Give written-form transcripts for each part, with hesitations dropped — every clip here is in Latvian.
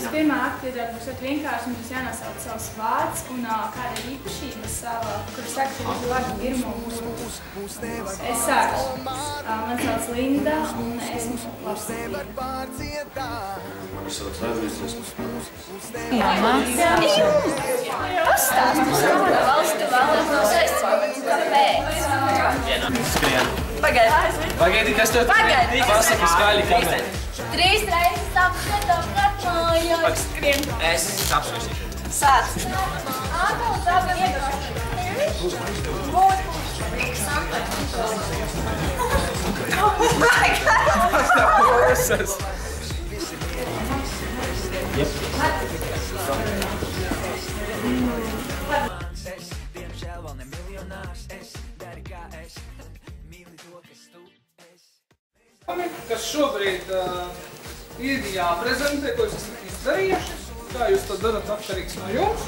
Pirmā aktivitāte būs ļoti vienkārši. Mums jānosauc savs vārds un kāda ir īpašība sava, kuras saka uz vārdu pirmo mūsu. Es sāku. Man sauc Linda un esmu labsība. Mani sauc Arvids. Mamma. Pastāsti savu valstu valodu saistību. Kāpēc? Skrien. Pagaidi, kas tev Pagaidi. Pasaki skaļi, kāpēc? 3 reizes apskatām mājās. Skrien. Es apskatīšu. Sāc. Ātā, tā iedošu. Kas šobrīd ir jāprezentē, ko jūs esat izdarījuši, kā jūs to darat atkarīgs no jums.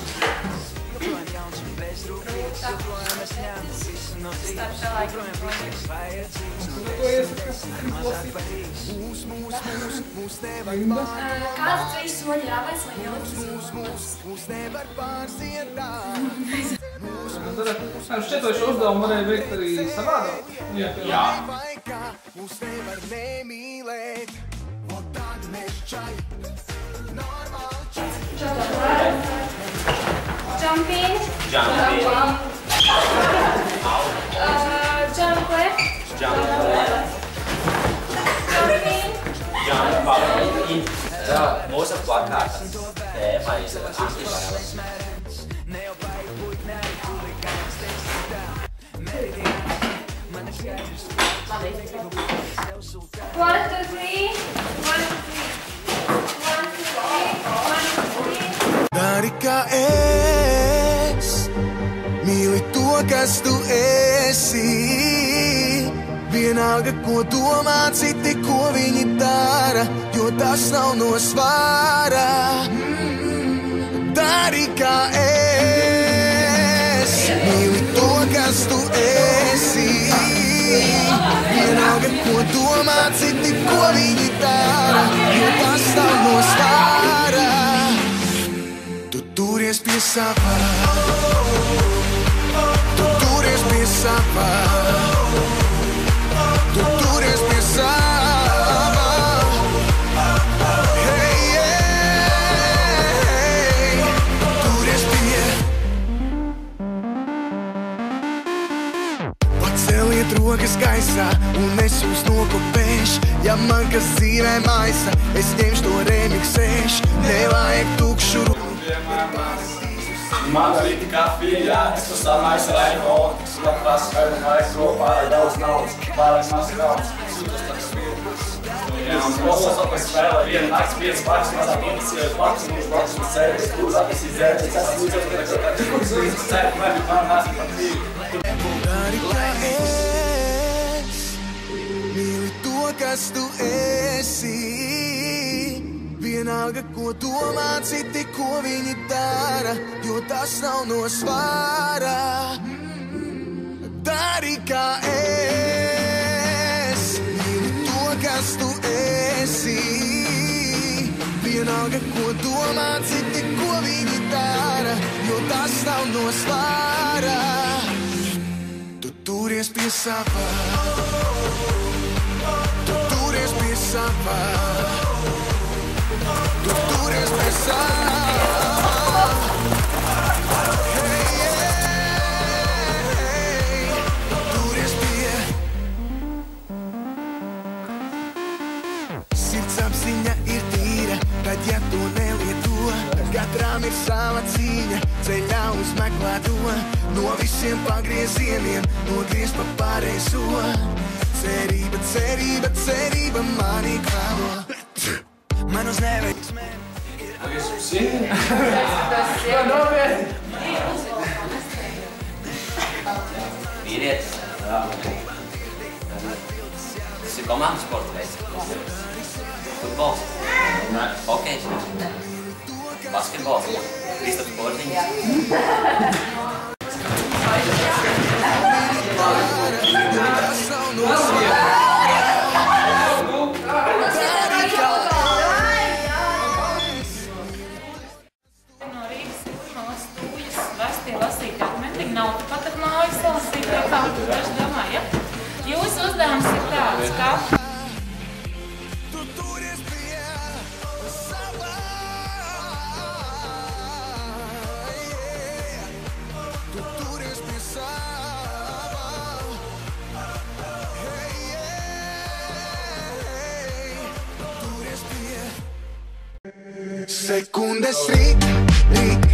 Kāds trīs soļi jāvaic, lai Šķietošu uzdevumu varēja veikt arī savādāk. Jā. Mūs nevar nemīlēt, o tad mēs čaļi, normāli čaļi. Jumping. Jumping. Jump left. Jumping. Mūsu plakātas tēma ir antišķēles. One, two, three. One, two, three. One, two, three. One, two, three. Dari kā es, mīli to, kas tu esi. Vienalga, ko domā citi, ko viņi dara, jo tas nav no svāra. Dari kā es, mīli to, kas tu esi. Vienalga, ko domā citi, ko viņi dara, jo tas nav no svāra. Tu turies pie savā, tu turies pie savā, tu turies pie savā. Hey, hey, turies pie. Paceliet rokas gaisā un es jūs nokopēšu. Ja man kas dzīvē maisa, es ņemšu to remiksēšu. Nevajag tukšu roku. Man arī kafija, jā, es to samaisu ar iPhone. Man prasa, vai man vajag to pārāk daudz naudas, pārāk maz naudas. Sūtos tā spīl. Jā, un polos apēc spēlē viena nakts 5 pāris mazāk inicējot blakus, un blakus uz ceļu, es lūdzu atnesīt dzērt, es esmu lūdzu, ka es ceru, ka man nāsmu par tīvi. Dari kā es, mīli to, kas tu esi. Vienalga, ko domā citi, ko viņi dara, jo tas nav no svāra. Dari kā es, mīli to, kas tu esi. Vienalga, ko domā citi, ko viņi dara, jo tas nav no svāra. Tu turies pie savā, tu turies pie savā. Tu turies pie savā. Hey, hey, turies pie. Sirds apziņa ir tīra, tad ja to nelieto, katram ir sava cīņa, ceļā uzmeklē to. No visiem pagriezieniem nogriez pa pareizo. Cerība, cerība, cerība mani kvēlo. Man uz neveiksmēm ir Vīrietis. Tas ir komandas sporta veids. Futbols. Hokejs. Basketbols. Kristaps Porziņš. Sekundes rīt, rīt